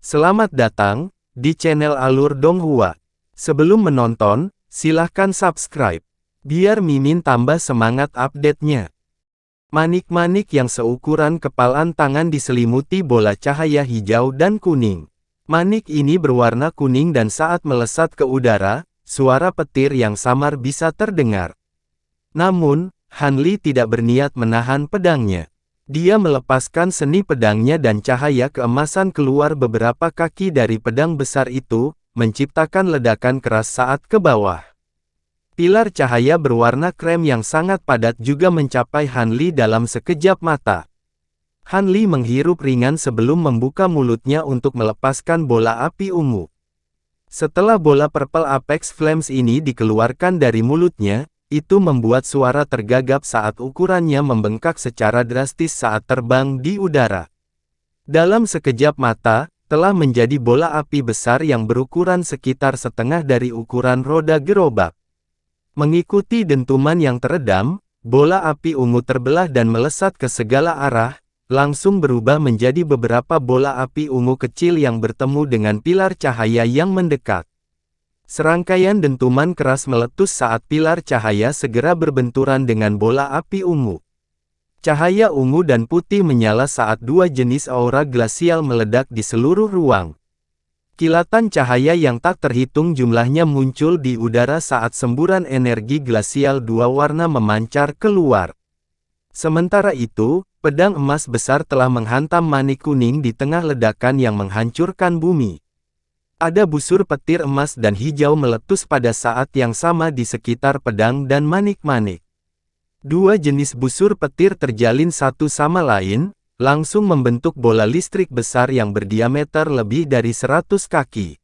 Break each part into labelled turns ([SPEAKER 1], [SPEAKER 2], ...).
[SPEAKER 1] Selamat datang di channel Alur Donghua. Sebelum menonton, silahkan subscribe, biar Mimin tambah semangat update-nya. Manik-manik yang seukuran kepalan tangan diselimuti bola cahaya hijau dan kuning. Manik ini berwarna kuning dan saat melesat ke udara, suara petir yang samar bisa terdengar. Namun, Han Li tidak berniat menahan pedangnya. Dia melepaskan seni pedangnya dan cahaya keemasan keluar beberapa kaki dari pedang besar itu, menciptakan ledakan keras saat ke bawah. Pilar cahaya berwarna krem yang sangat padat juga mencapai Han Li dalam sekejap mata. Han Li menghirup ringan sebelum membuka mulutnya untuk melepaskan bola api ungu. Setelah bola Purple Apex Flames ini dikeluarkan dari mulutnya, itu membuat suara tergagap saat ukurannya membengkak secara drastis saat terbang di udara. Dalam sekejap mata, telah menjadi bola api besar yang berukuran sekitar setengah dari ukuran roda gerobak. Mengikuti dentuman yang teredam, bola api ungu terbelah dan melesat ke segala arah, langsung berubah menjadi beberapa bola api ungu kecil yang bertemu dengan pilar cahaya yang mendekat. Serangkaian dentuman keras meletus saat pilar cahaya segera berbenturan dengan bola api ungu. Cahaya ungu dan putih menyala saat dua jenis aura glasial meledak di seluruh ruang. Kilatan cahaya yang tak terhitung jumlahnya muncul di udara saat semburan energi glasial dua warna memancar keluar. Sementara itu, pedang emas besar telah menghantam manik kuning di tengah ledakan yang menghancurkan bumi. Ada busur petir emas dan hijau meletus pada saat yang sama di sekitar pedang dan manik-manik. Dua jenis busur petir terjalin satu sama lain, langsung membentuk bola listrik besar yang berdiameter lebih dari 100 kaki.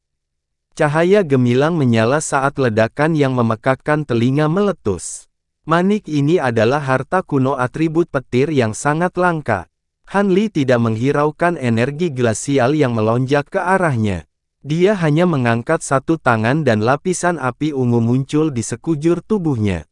[SPEAKER 1] Cahaya gemilang menyala saat ledakan yang memekakkan telinga meletus. Manik ini adalah harta kuno atribut petir yang sangat langka. Han Li tidak menghiraukan energi glasial yang melonjak ke arahnya. Dia hanya mengangkat satu tangan dan lapisan api ungu muncul di sekujur tubuhnya.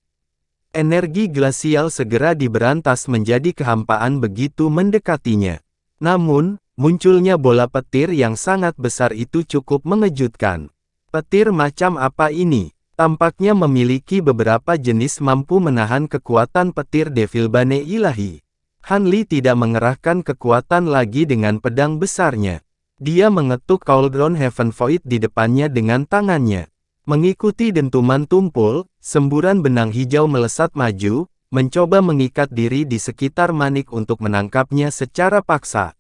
[SPEAKER 1] Energi glasial segera diberantas menjadi kehampaan begitu mendekatinya. Namun, munculnya bola petir yang sangat besar itu cukup mengejutkan. Petir macam apa ini? Tampaknya memiliki beberapa jenis mampu menahan kekuatan petir Devil Bane Ilahi. Han Li tidak mengerahkan kekuatan lagi dengan pedang besarnya. Dia mengetuk Cauldron Heaven Void di depannya dengan tangannya. Mengikuti dentuman tumpul, semburan benang hijau melesat maju, mencoba mengikat diri di sekitar manik untuk menangkapnya secara paksa.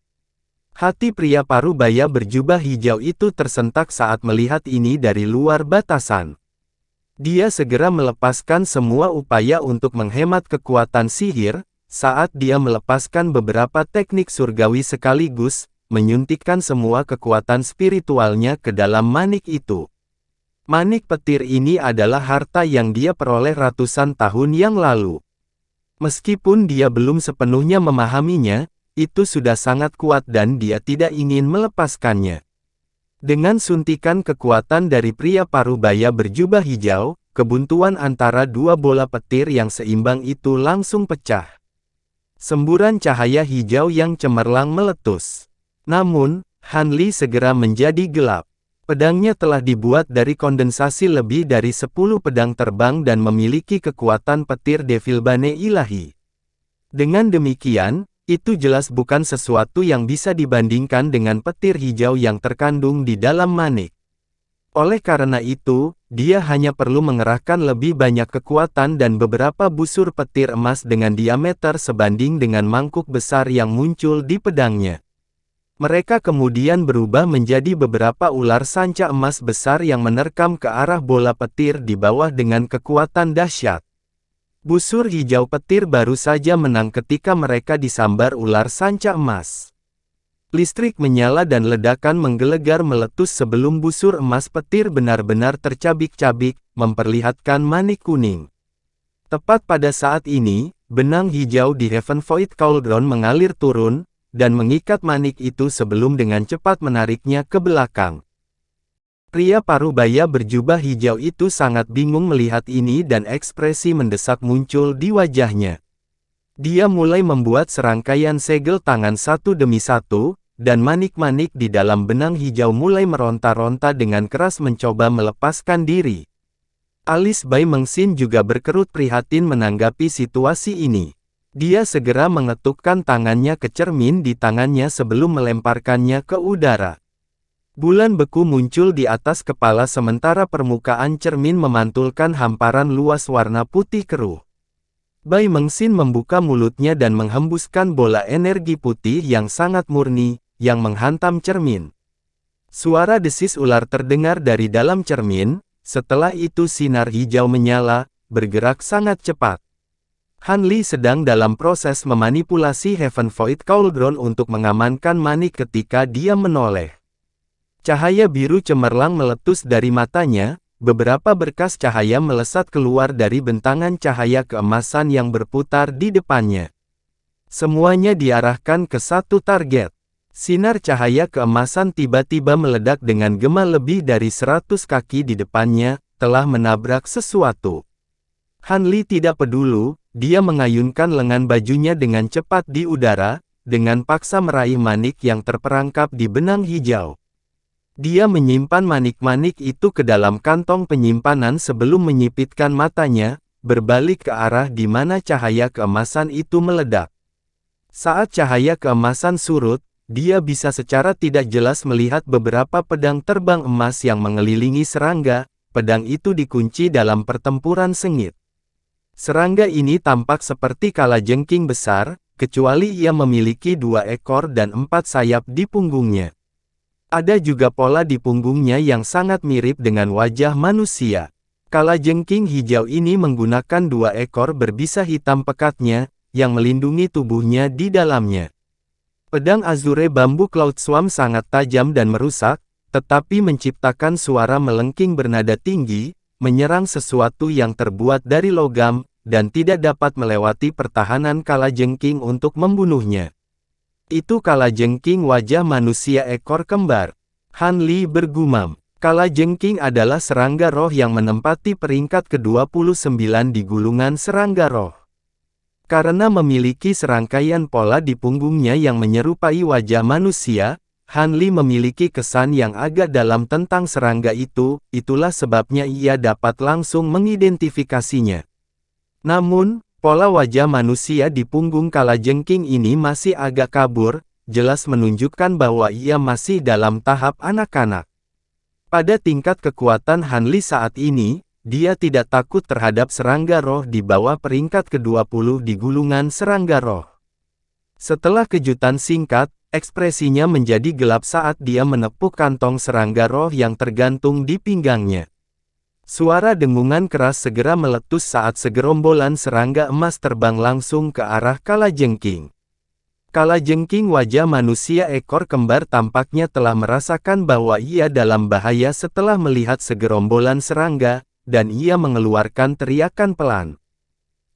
[SPEAKER 1] Hati pria parubaya berjubah hijau itu tersentak saat melihat ini dari luar batasan. Dia segera melepaskan semua upaya untuk menghemat kekuatan sihir, saat dia melepaskan beberapa teknik surgawi sekaligus, menyuntikkan semua kekuatan spiritualnya ke dalam manik itu. Manik petir ini adalah harta yang dia peroleh ratusan tahun yang lalu. Meskipun dia belum sepenuhnya memahaminya, itu sudah sangat kuat dan dia tidak ingin melepaskannya. Dengan suntikan kekuatan dari pria parubaya berjubah hijau, kebuntuan antara dua bola petir yang seimbang itu langsung pecah. Semburan cahaya hijau yang cemerlang meletus. Namun, Han Li segera menjadi gelap. Pedangnya telah dibuat dari kondensasi lebih dari 10 pedang terbang dan memiliki kekuatan petir Devil Bane Ilahi. Dengan demikian, itu jelas bukan sesuatu yang bisa dibandingkan dengan petir hijau yang terkandung di dalam manik. Oleh karena itu, dia hanya perlu mengerahkan lebih banyak kekuatan dan beberapa busur petir emas dengan diameter sebanding dengan mangkuk besar yang muncul di pedangnya. Mereka kemudian berubah menjadi beberapa ular sanca emas besar yang menerkam ke arah bola petir di bawah dengan kekuatan dahsyat. Busur hijau petir baru saja menang ketika mereka disambar ular sanca emas. Listrik menyala dan ledakan menggelegar meletus sebelum busur emas petir benar-benar tercabik-cabik, memperlihatkan manik kuning. Tepat pada saat ini, benang hijau di Heaven Void Cauldron mengalir turun, dan mengikat manik itu sebelum dengan cepat menariknya ke belakang. Pria parubaya berjubah hijau itu sangat bingung melihat ini dan ekspresi mendesak muncul di wajahnya. Dia mulai membuat serangkaian segel tangan satu demi satu, dan manik-manik di dalam benang hijau mulai meronta-ronta dengan keras mencoba melepaskan diri. Alis Bai Mengxin juga berkerut prihatin menanggapi situasi ini. Dia segera mengetukkan tangannya ke cermin di tangannya sebelum melemparkannya ke udara. Bulan beku muncul di atas kepala sementara permukaan cermin memantulkan hamparan luas warna putih keruh. Bai Mengxin membuka mulutnya dan menghembuskan bola energi putih yang sangat murni, yang menghantam cermin. Suara desis ular terdengar dari dalam cermin, setelah itu sinar hijau menyala, bergerak sangat cepat. Han Li sedang dalam proses memanipulasi Heaven Void Cauldron untuk mengamankan manik ketika dia menoleh. Cahaya biru cemerlang meletus dari matanya, beberapa berkas cahaya melesat keluar dari bentangan cahaya keemasan yang berputar di depannya. Semuanya diarahkan ke satu target. Sinar cahaya keemasan tiba-tiba meledak dengan gema lebih dari 100 kaki di depannya, telah menabrak sesuatu. Han Li tidak peduli. Dia mengayunkan lengan bajunya dengan cepat di udara, dengan paksa meraih manik yang terperangkap di benang hijau. Dia menyimpan manik-manik itu ke dalam kantong penyimpanan sebelum menyipitkan matanya, berbalik ke arah di mana cahaya keemasan itu meledak. Saat cahaya keemasan surut, dia bisa secara tidak jelas melihat beberapa pedang terbang emas yang mengelilingi serangga. Pedang itu dikunci dalam pertempuran sengit. Serangga ini tampak seperti kalajengking besar, kecuali ia memiliki 2 ekor dan 4 sayap di punggungnya. Ada juga pola di punggungnya yang sangat mirip dengan wajah manusia. Kalajengking hijau ini menggunakan 2 ekor berbisa hitam pekatnya, yang melindungi tubuhnya di dalamnya. Pedang Azure Bambu Cloud Swarm sangat tajam dan merusak, tetapi menciptakan suara melengking bernada tinggi, menyerang sesuatu yang terbuat dari logam, dan tidak dapat melewati pertahanan kalajengking untuk membunuhnya. Itu kalajengking wajah manusia ekor kembar. Han Li bergumam. Kalajengking adalah serangga roh yang menempati peringkat ke-29 di gulungan serangga roh. Karena memiliki serangkaian pola di punggungnya yang menyerupai wajah manusia, Han Li memiliki kesan yang agak dalam tentang serangga itu, itulah sebabnya ia dapat langsung mengidentifikasinya. Namun, pola wajah manusia di punggung kalajengking ini masih agak kabur, jelas menunjukkan bahwa ia masih dalam tahap anak-anak. Pada tingkat kekuatan Han Li saat ini, dia tidak takut terhadap serangga roh di bawah peringkat ke-20 di gulungan serangga roh. Setelah kejutan singkat, ekspresinya menjadi gelap saat dia menepuk kantong serangga roh yang tergantung di pinggangnya. Suara dengungan keras segera meletus saat segerombolan serangga emas terbang langsung ke arah kalajengking. Kalajengking wajah manusia ekor kembar tampaknya telah merasakan bahwa ia dalam bahaya setelah melihat segerombolan serangga, dan ia mengeluarkan teriakan pelan.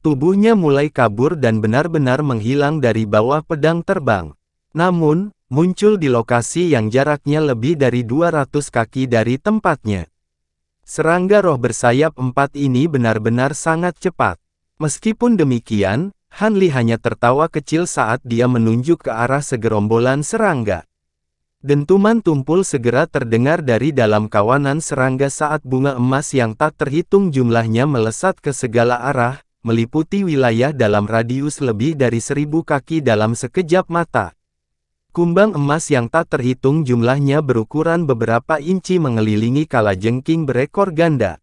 [SPEAKER 1] Tubuhnya mulai kabur dan benar-benar menghilang dari bawah pedang terbang. Namun, muncul di lokasi yang jaraknya lebih dari 200 kaki dari tempatnya. Serangga roh bersayap 4 ini benar-benar sangat cepat. Meskipun demikian, Han Li hanya tertawa kecil saat dia menunjuk ke arah segerombolan serangga. Dentuman tumpul segera terdengar dari dalam kawanan serangga saat bunga emas yang tak terhitung jumlahnya melesat ke segala arah, meliputi wilayah dalam radius lebih dari 1000 kaki dalam sekejap mata. Kumbang emas yang tak terhitung jumlahnya berukuran beberapa inci mengelilingi kalajengking berekor ganda.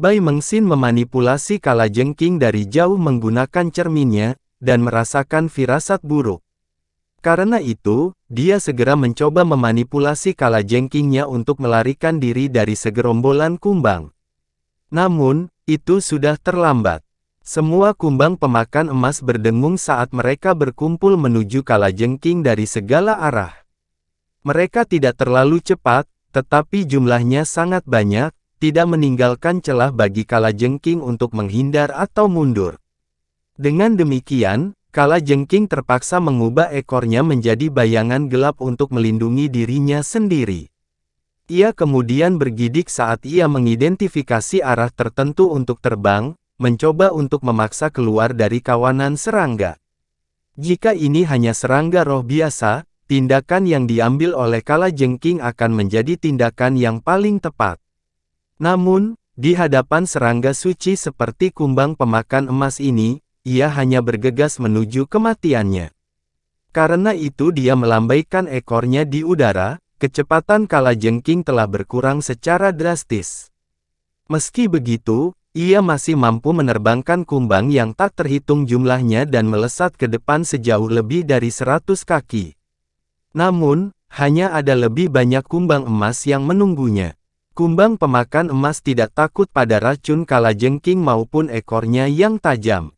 [SPEAKER 1] Bai Mengxin memanipulasi kalajengking dari jauh menggunakan cerminnya, dan merasakan firasat buruk. Karena itu, dia segera mencoba memanipulasi kalajengkingnya untuk melarikan diri dari segerombolan kumbang. Namun, itu sudah terlambat. Semua kumbang pemakan emas berdengung saat mereka berkumpul menuju kalajengking dari segala arah. Mereka tidak terlalu cepat, tetapi jumlahnya sangat banyak, tidak meninggalkan celah bagi kalajengking untuk menghindar atau mundur. Dengan demikian, kalajengking terpaksa mengubah ekornya menjadi bayangan gelap untuk melindungi dirinya sendiri. Ia kemudian bergidik saat ia mengidentifikasi arah tertentu untuk terbang, mencoba untuk memaksa keluar dari kawanan serangga. Jika ini hanya serangga roh biasa, tindakan yang diambil oleh Kalajengking akan menjadi tindakan yang paling tepat. Namun, di hadapan serangga suci seperti kumbang pemakan emas ini, ia hanya bergegas menuju kematiannya. Karena itu dia melambaikan ekornya di udara, kecepatan Kalajengking telah berkurang secara drastis. Meski begitu, ia masih mampu menerbangkan kumbang yang tak terhitung jumlahnya dan melesat ke depan sejauh lebih dari 100 kaki. Namun, hanya ada lebih banyak kumbang emas yang menunggunya. Kumbang pemakan emas tidak takut pada racun Kalajengking maupun ekornya yang tajam.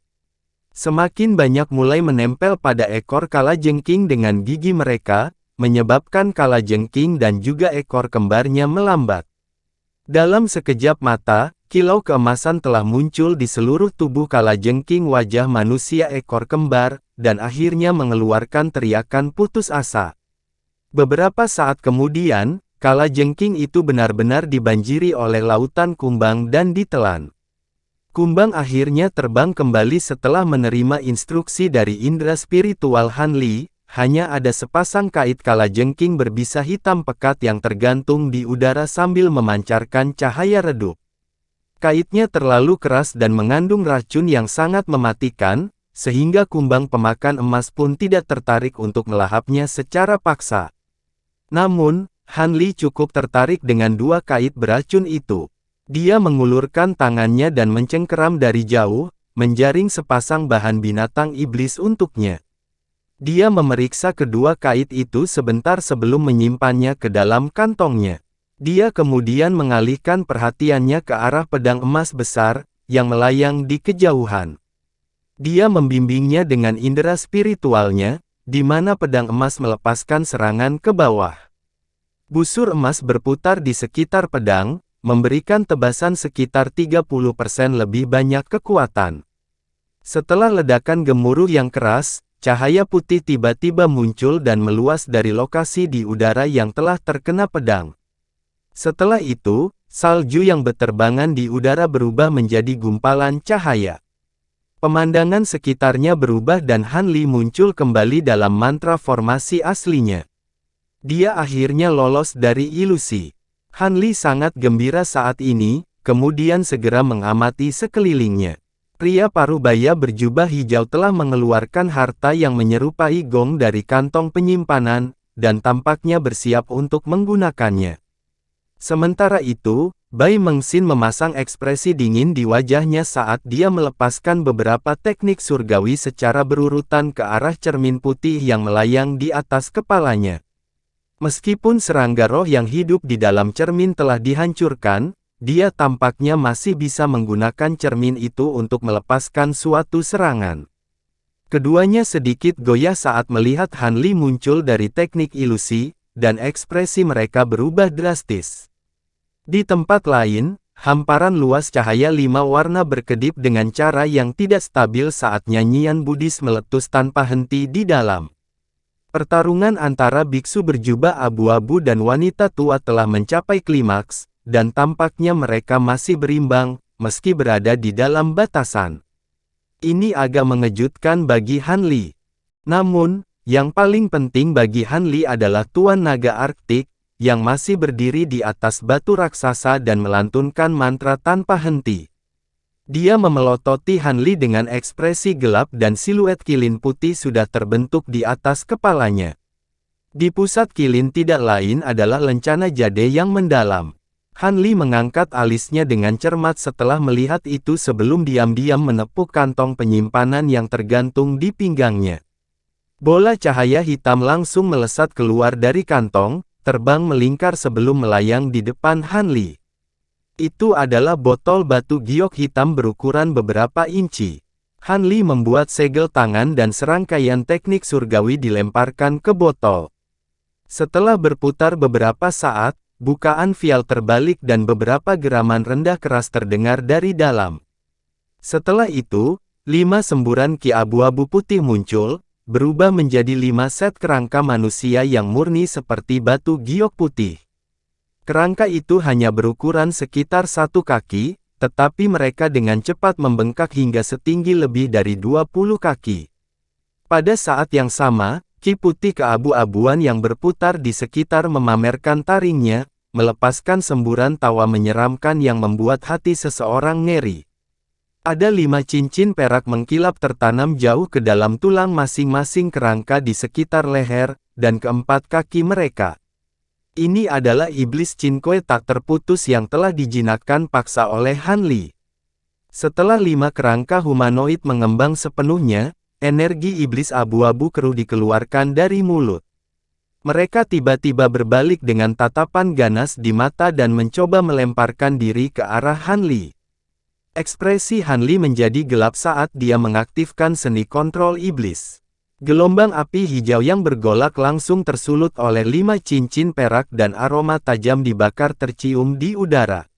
[SPEAKER 1] Semakin banyak mulai menempel pada ekor Kalajengking dengan gigi mereka, menyebabkan Kalajengking dan juga ekor kembarnya melambat. Dalam sekejap mata, kilau keemasan telah muncul di seluruh tubuh Kalajengking wajah manusia ekor kembar, dan akhirnya mengeluarkan teriakan putus asa. Beberapa saat kemudian, Kalajengking itu benar-benar dibanjiri oleh lautan kumbang dan ditelan. Kumbang akhirnya terbang kembali setelah menerima instruksi dari indera spiritual Han Li. Hanya ada sepasang kait Kalajengking berbisa hitam pekat yang tergantung di udara sambil memancarkan cahaya redup. Kaitnya terlalu keras dan mengandung racun yang sangat mematikan, sehingga kumbang pemakan emas pun tidak tertarik untuk melahapnya secara paksa. Namun, Han Li cukup tertarik dengan dua kait beracun itu. Dia mengulurkan tangannya dan mencengkeram dari jauh, menjaring sepasang bahan binatang iblis untuknya. Dia memeriksa kedua kait itu sebentar sebelum menyimpannya ke dalam kantongnya. Dia kemudian mengalihkan perhatiannya ke arah pedang emas besar, yang melayang di kejauhan. Dia membimbingnya dengan indera spiritualnya, di mana pedang emas melepaskan serangan ke bawah. Busur emas berputar di sekitar pedang, memberikan tebasan sekitar 30% lebih banyak kekuatan. Setelah ledakan gemuruh yang keras, cahaya putih tiba-tiba muncul dan meluas dari lokasi di udara yang telah terkena pedang. Setelah itu, salju yang berterbangan di udara berubah menjadi gumpalan cahaya. Pemandangan sekitarnya berubah dan Han Li muncul kembali dalam mantra formasi aslinya. Dia akhirnya lolos dari ilusi. Han Li sangat gembira saat ini, kemudian segera mengamati sekelilingnya. Pria parubaya berjubah hijau telah mengeluarkan harta yang menyerupai gong dari kantong penyimpanan, dan tampaknya bersiap untuk menggunakannya. Sementara itu, Bai Mengxin memasang ekspresi dingin di wajahnya saat dia melepaskan beberapa teknik surgawi secara berurutan ke arah cermin putih yang melayang di atas kepalanya. Meskipun serangga roh yang hidup di dalam cermin telah dihancurkan, dia tampaknya masih bisa menggunakan cermin itu untuk melepaskan suatu serangan. Keduanya sedikit goyah saat melihat Han Li muncul dari teknik ilusi, dan ekspresi mereka berubah drastis. Di tempat lain, hamparan luas cahaya 5 warna berkedip dengan cara yang tidak stabil saat nyanyian Buddhis meletus tanpa henti di dalam. Pertarungan antara biksu berjubah abu-abu dan wanita tua telah mencapai klimaks, dan tampaknya mereka masih berimbang, meski berada di dalam batasan. Ini agak mengejutkan bagi Han Li. Namun, yang paling penting bagi Han Li adalah Tuan Naga Arktik, yang masih berdiri di atas batu raksasa dan melantunkan mantra tanpa henti. Dia memelototi Han Li dengan ekspresi gelap dan siluet kilin putih sudah terbentuk di atas kepalanya. Di pusat kilin tidak lain adalah lencana jade yang mendalam. Han Li mengangkat alisnya dengan cermat setelah melihat itu sebelum diam-diam menepuk kantong penyimpanan yang tergantung di pinggangnya. Bola cahaya hitam langsung melesat keluar dari kantong, terbang melingkar sebelum melayang di depan Han Li. Itu adalah botol batu giok hitam berukuran beberapa inci. Han Li membuat segel tangan dan serangkaian teknik surgawi dilemparkan ke botol. Setelah berputar beberapa saat, bukaan vial terbalik dan beberapa geraman rendah keras terdengar dari dalam. Setelah itu, 5 semburan ki abu-abu putih muncul, berubah menjadi 5 set kerangka manusia yang murni seperti batu giok putih. Kerangka itu hanya berukuran sekitar 1 kaki, tetapi mereka dengan cepat membengkak hingga setinggi lebih dari 20 kaki. Pada saat yang sama, Ki putih keabu-abuan yang berputar di sekitar memamerkan taringnya, melepaskan semburan tawa menyeramkan yang membuat hati seseorang ngeri. Ada 5 cincin perak mengkilap tertanam jauh ke dalam tulang masing-masing kerangka di sekitar leher, dan keempat kaki mereka. Ini adalah iblis Cinkue tak terputus yang telah dijinakkan paksa oleh Han Li. Setelah 5 kerangka humanoid mengembang sepenuhnya, energi iblis abu-abu keruh dikeluarkan dari mulut. Mereka tiba-tiba berbalik dengan tatapan ganas di mata dan mencoba melemparkan diri ke arah Han Li. Ekspresi Han Li menjadi gelap saat dia mengaktifkan seni kontrol iblis. Gelombang api hijau yang bergolak langsung tersulut oleh 5 cincin perak dan aroma tajam dibakar tercium di udara.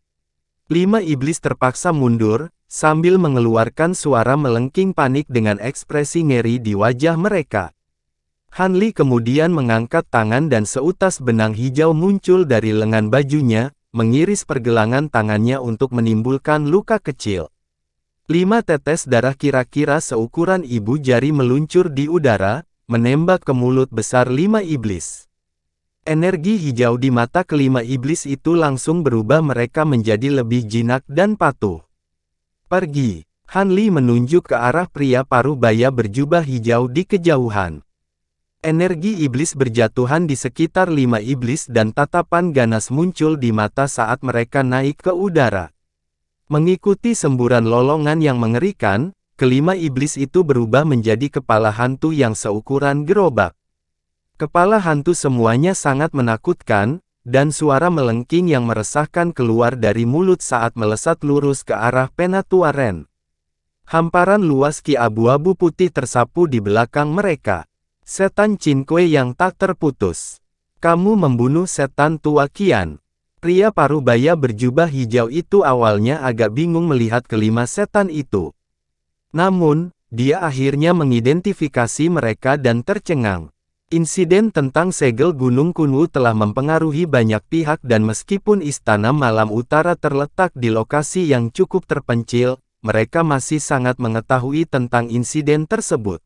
[SPEAKER 1] 5 iblis terpaksa mundur, sambil mengeluarkan suara melengking panik dengan ekspresi ngeri di wajah mereka. Han Li kemudian mengangkat tangan dan seutas benang hijau muncul dari lengan bajunya, mengiris pergelangan tangannya untuk menimbulkan luka kecil. 5 tetes darah kira-kira seukuran ibu jari meluncur di udara, menembak ke mulut besar 5 iblis. Energi hijau di mata kelima iblis itu langsung berubah mereka menjadi lebih jinak dan patuh. Pergi. Han Li menunjuk ke arah pria paruh baya berjubah hijau di kejauhan. Energi iblis berjatuhan di sekitar 5 iblis dan tatapan ganas muncul di mata saat mereka naik ke udara. Mengikuti semburan lolongan yang mengerikan, kelima iblis itu berubah menjadi kepala hantu yang seukuran gerobak. Kepala hantu semuanya sangat menakutkan, dan suara melengking yang meresahkan keluar dari mulut saat melesat lurus ke arah Penatuaren. Hamparan luas ki abu-abu putih tersapu di belakang mereka. Setan Cinkue yang tak terputus. Kamu membunuh setan tua Qian. Pria paruh baya berjubah hijau itu awalnya agak bingung melihat kelima setan itu. Namun, dia akhirnya mengidentifikasi mereka dan tercengang. Insiden tentang segel Gunung Kunwu telah mempengaruhi banyak pihak dan meskipun Istana Malam Utara terletak di lokasi yang cukup terpencil, mereka masih sangat mengetahui tentang insiden tersebut.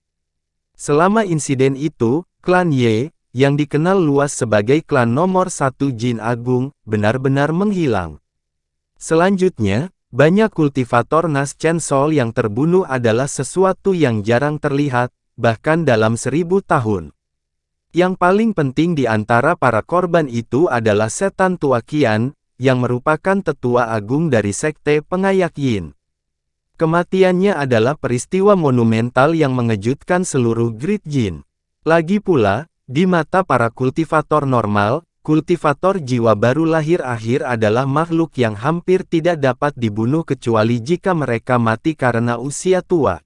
[SPEAKER 1] Selama insiden itu, klan Ye, yang dikenal luas sebagai klan nomor 1 Jin Agung, benar-benar menghilang. Selanjutnya, banyak kultivator Nas Chen Sol yang terbunuh adalah sesuatu yang jarang terlihat, bahkan dalam 1000 tahun. Yang paling penting di antara para korban itu adalah setan tua Qian, yang merupakan tetua agung dari sekte pengayak Yin. Kematiannya adalah peristiwa monumental yang mengejutkan seluruh Great Jin. Lagi pula, di mata para kultivator normal, kultivator jiwa baru lahir akhir adalah makhluk yang hampir tidak dapat dibunuh kecuali jika mereka mati karena usia tua.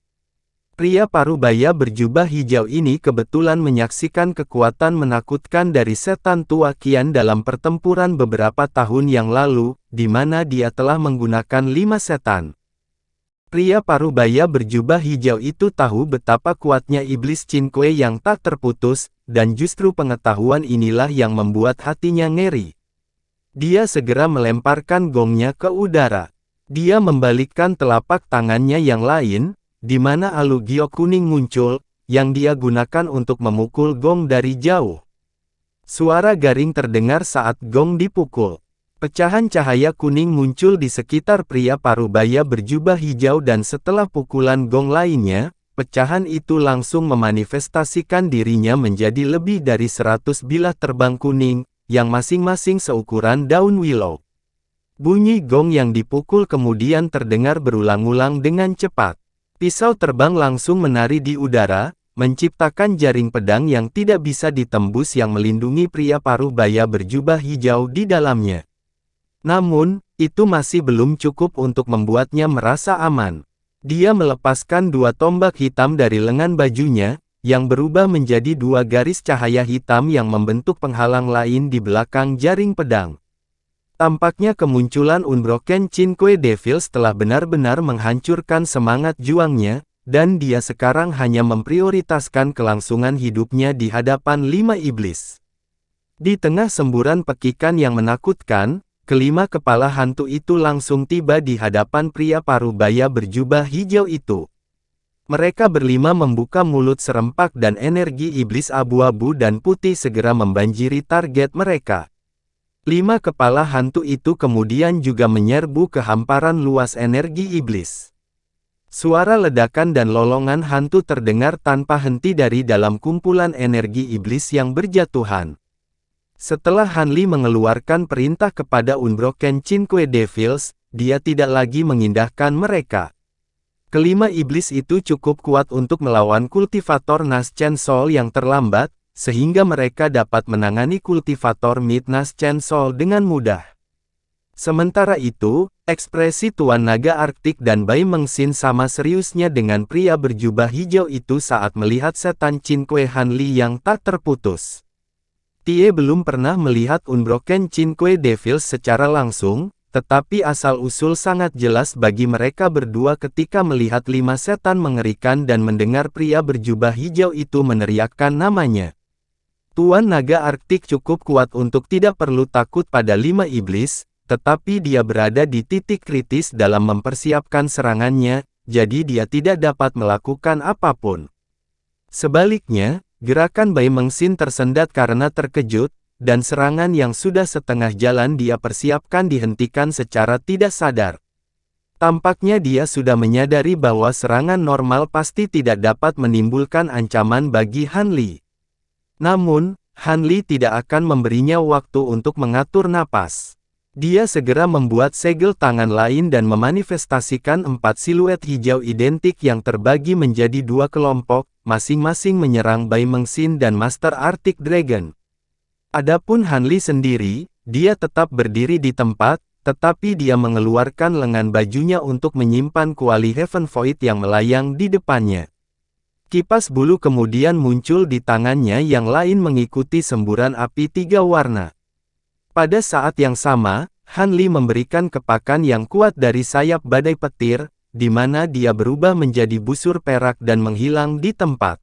[SPEAKER 1] Pria paruh baya berjubah hijau ini kebetulan menyaksikan kekuatan menakutkan dari setan tua Qian dalam pertempuran beberapa tahun yang lalu, di mana dia telah menggunakan 5 setan. Pria paruh baya berjubah hijau itu tahu betapa kuatnya iblis Cinkue yang tak terputus, dan justru pengetahuan inilah yang membuat hatinya ngeri. Dia segera melemparkan gongnya ke udara. Dia membalikkan telapak tangannya yang lain, di mana alu giok kuning muncul, yang dia gunakan untuk memukul gong dari jauh. Suara garing terdengar saat gong dipukul. Pecahan cahaya kuning muncul di sekitar pria paruh baya berjubah hijau dan setelah pukulan gong lainnya, pecahan itu langsung memanifestasikan dirinya menjadi lebih dari 100 bilah terbang kuning, yang masing-masing seukuran daun willow. Bunyi gong yang dipukul kemudian terdengar berulang-ulang dengan cepat. Pisau terbang langsung menari di udara, menciptakan jaring pedang yang tidak bisa ditembus yang melindungi pria paruh baya berjubah hijau di dalamnya. Namun, itu masih belum cukup untuk membuatnya merasa aman. Dia melepaskan 2 tombak hitam dari lengan bajunya, yang berubah menjadi 2 garis cahaya hitam yang membentuk penghalang lain di belakang jaring pedang. Tampaknya kemunculan Unbroken Cinkue Devils telah benar-benar menghancurkan semangat juangnya, dan dia sekarang hanya memprioritaskan kelangsungan hidupnya di hadapan 5 iblis. Di tengah semburan pekikan yang menakutkan, kelima kepala hantu itu langsung tiba di hadapan pria paruh baya berjubah hijau itu. Mereka berlima membuka mulut serempak dan energi iblis abu-abu dan putih segera membanjiri target mereka. 5 kepala hantu itu kemudian juga menyerbu ke hamparan luas energi iblis. Suara ledakan dan lolongan hantu terdengar tanpa henti dari dalam kumpulan energi iblis yang berjatuhan. Setelah Hanli mengeluarkan perintah kepada Unbroken Cinque Devils, dia tidak lagi mengindahkan mereka. Kelima iblis itu cukup kuat untuk melawan kultivator Naschen Soul yang terlambat, sehingga mereka dapat menangani kultivator Mid Naschen Soul dengan mudah. Sementara itu, ekspresi Tuan Naga Arktik dan Bai Mengxin sama seriusnya dengan pria berjubah hijau itu saat melihat setan Cinque Hanli yang tak terputus. Tie belum pernah melihat Unbroken Cinque Devils secara langsung, tetapi asal-usul sangat jelas bagi mereka berdua ketika melihat 5 setan mengerikan dan mendengar pria berjubah hijau itu meneriakkan namanya. Tuan Naga Arktik cukup kuat untuk tidak perlu takut pada 5 iblis, tetapi dia berada di titik kritis dalam mempersiapkan serangannya, jadi dia tidak dapat melakukan apapun. Sebaliknya, gerakan Bai Mengxin tersendat karena terkejut, dan serangan yang sudah setengah jalan dia persiapkan dihentikan secara tidak sadar. Tampaknya dia sudah menyadari bahwa serangan normal pasti tidak dapat menimbulkan ancaman bagi Hanli. Namun, Hanli tidak akan memberinya waktu untuk mengatur napas. Dia segera membuat segel tangan lain dan memanifestasikan 4 siluet hijau identik yang terbagi menjadi 2 kelompok, masing-masing menyerang Bai Mengxin dan Master Arctic Dragon. Adapun Hanli sendiri, dia tetap berdiri di tempat, tetapi dia mengeluarkan lengan bajunya untuk menyimpan kuali Heaven Void yang melayang di depannya. Kipas bulu kemudian muncul di tangannya yang lain mengikuti semburan api 3 warna. Pada saat yang sama, Hanli memberikan kepakan yang kuat dari sayap badai petir, di mana dia berubah menjadi busur perak dan menghilang di tempat.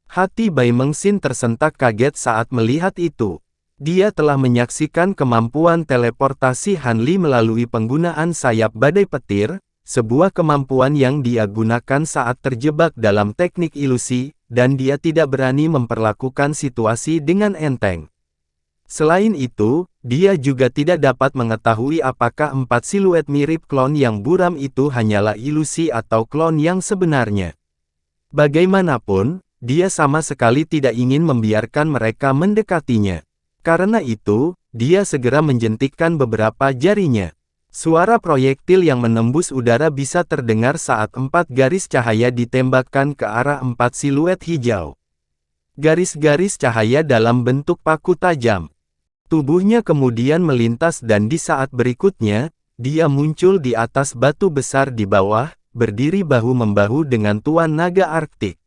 [SPEAKER 1] Hati Bai Mengxin tersentak kaget saat melihat itu. Dia telah menyaksikan kemampuan teleportasi Hanli melalui penggunaan sayap badai petir, sebuah kemampuan yang dia gunakan saat terjebak dalam teknik ilusi, dan dia tidak berani memperlakukan situasi dengan enteng. Selain itu, dia juga tidak dapat mengetahui apakah 4 siluet mirip klon yang buram itu hanyalah ilusi atau klon yang sebenarnya. Bagaimanapun, dia sama sekali tidak ingin membiarkan mereka mendekatinya. Karena itu, dia segera menjentikkan beberapa jarinya. Suara proyektil yang menembus udara bisa terdengar saat 4 garis cahaya ditembakkan ke arah 4 siluet hijau. Garis-garis cahaya dalam bentuk paku tajam. Tubuhnya kemudian melintas dan di saat berikutnya, dia muncul di atas batu besar di bawah, berdiri bahu-membahu dengan Tuan Naga Arktik.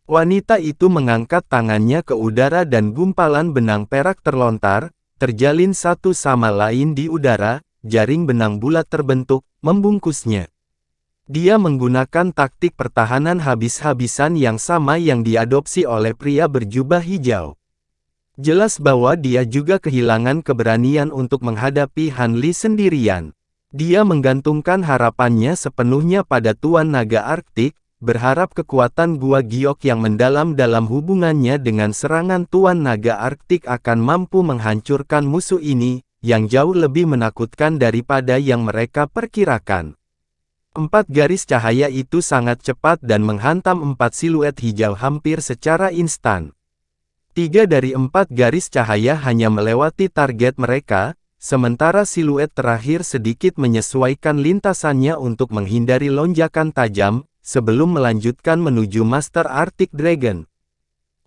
[SPEAKER 1] Wanita itu mengangkat tangannya ke udara dan gumpalan benang perak terlontar, terjalin satu sama lain di udara, jaring benang bulat terbentuk, membungkusnya. Dia menggunakan taktik pertahanan habis-habisan yang sama yang diadopsi oleh pria berjubah hijau. Jelas bahwa dia juga kehilangan keberanian untuk menghadapi Hanli sendirian. Dia menggantungkan harapannya sepenuhnya pada Tuan Naga Arktik, berharap kekuatan Gua Giok yang mendalam dalam hubungannya dengan serangan Tuan Naga Arktik akan mampu menghancurkan musuh ini, yang jauh lebih menakutkan daripada yang mereka perkirakan. 4 garis cahaya itu sangat cepat dan menghantam 4 siluet hijau hampir secara instan. 3 dari 4 garis cahaya hanya melewati target mereka, sementara siluet terakhir sedikit menyesuaikan lintasannya untuk menghindari lonjakan tajam, sebelum melanjutkan menuju Master Arctic Dragon.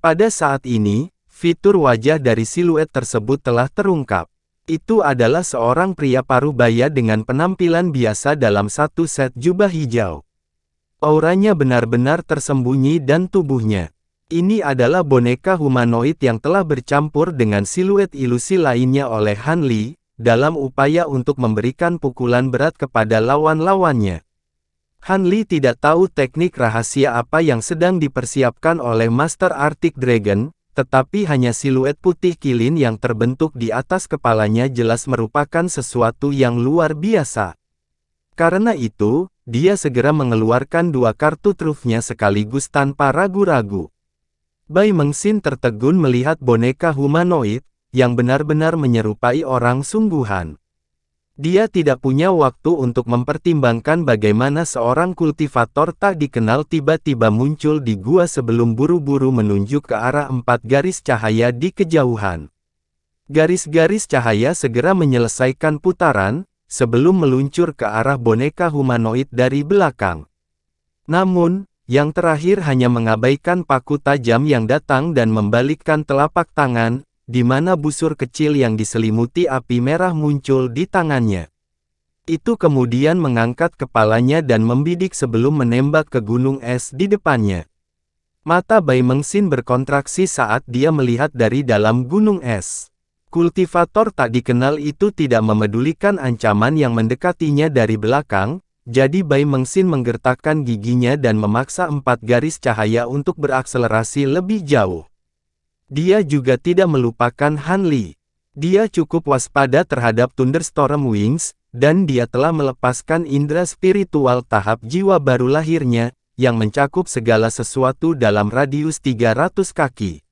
[SPEAKER 1] Pada saat ini, fitur wajah dari siluet tersebut telah terungkap. Itu adalah seorang pria parubaya dengan penampilan biasa dalam satu set jubah hijau. Auranya benar-benar tersembunyi dan tubuhnya. Ini adalah boneka humanoid yang telah bercampur dengan siluet ilusi lainnya oleh Hanli, dalam upaya untuk memberikan pukulan berat kepada lawan-lawannya. Hanli tidak tahu teknik rahasia apa yang sedang dipersiapkan oleh Master Arctic Dragon, tetapi hanya siluet putih kilin yang terbentuk di atas kepalanya jelas merupakan sesuatu yang luar biasa. Karena itu, dia segera mengeluarkan dua kartu trufnya sekaligus tanpa ragu-ragu. Bai Mengxin tertegun melihat boneka humanoid, yang benar-benar menyerupai orang sungguhan. Dia tidak punya waktu untuk mempertimbangkan bagaimana seorang kultivator tak dikenal tiba-tiba muncul di gua sebelum buru-buru menunjuk ke arah 4 garis cahaya di kejauhan. Garis-garis cahaya segera menyelesaikan putaran, sebelum meluncur ke arah boneka humanoid dari belakang. Namun, yang terakhir hanya mengabaikan paku tajam yang datang dan membalikkan telapak tangan, di mana busur kecil yang diselimuti api merah muncul di tangannya. Itu kemudian mengangkat kepalanya dan membidik sebelum menembak ke gunung es di depannya. Mata Bai Mengxin berkontraksi saat dia melihat dari dalam gunung es. Kultivator tak dikenal itu tidak memedulikan ancaman yang mendekatinya dari belakang, jadi Bai Mengxin menggertakkan giginya dan memaksa 4 garis cahaya untuk berakselerasi lebih jauh. Dia juga tidak melupakan Han Li. Dia cukup waspada terhadap Thunderstorm Wings, dan dia telah melepaskan indera spiritual tahap jiwa baru lahirnya, yang mencakup segala sesuatu dalam radius 300 kaki.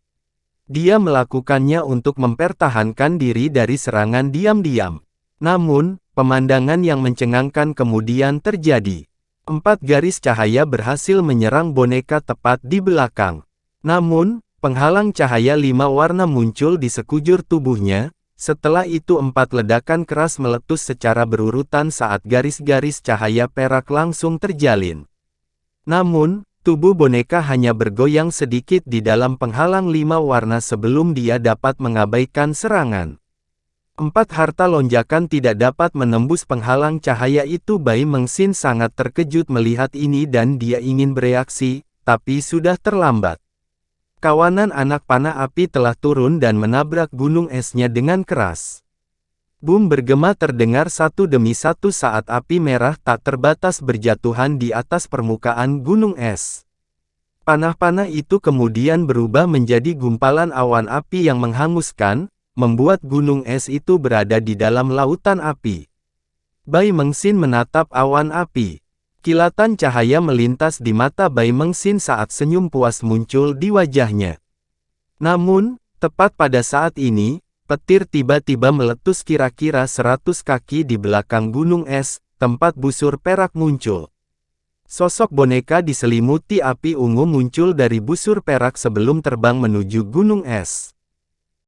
[SPEAKER 1] Dia melakukannya untuk mempertahankan diri dari serangan diam-diam. Namun, pemandangan yang mencengangkan kemudian terjadi. 4 garis cahaya berhasil menyerang boneka tepat di belakang. Namun, penghalang cahaya 5 warna muncul di sekujur tubuhnya, setelah itu 4 ledakan keras meletus secara berurutan saat garis-garis cahaya perak langsung terjalin. Namun, tubuh boneka hanya bergoyang sedikit di dalam penghalang 5 warna sebelum dia dapat mengabaikan serangan. 4 harta lonjakan tidak dapat menembus penghalang cahaya itu. Bai Mengxin sangat terkejut melihat ini dan dia ingin bereaksi, tapi sudah terlambat. Kawanan anak panah api telah turun dan menabrak gunung esnya dengan keras. Boom bergema terdengar satu demi satu saat api merah tak terbatas berjatuhan di atas permukaan gunung es. Panah-panah itu kemudian berubah menjadi gumpalan awan api yang menghanguskan, membuat gunung es itu berada di dalam lautan api. Bai Mengxin menatap awan api. Kilatan cahaya melintas di mata Bai Mengxin saat senyum puas muncul di wajahnya. Namun, tepat pada saat ini, petir tiba-tiba meletus kira-kira 100 kaki di belakang gunung es, tempat busur perak muncul. Sosok boneka diselimuti api ungu muncul dari busur perak sebelum terbang menuju gunung es.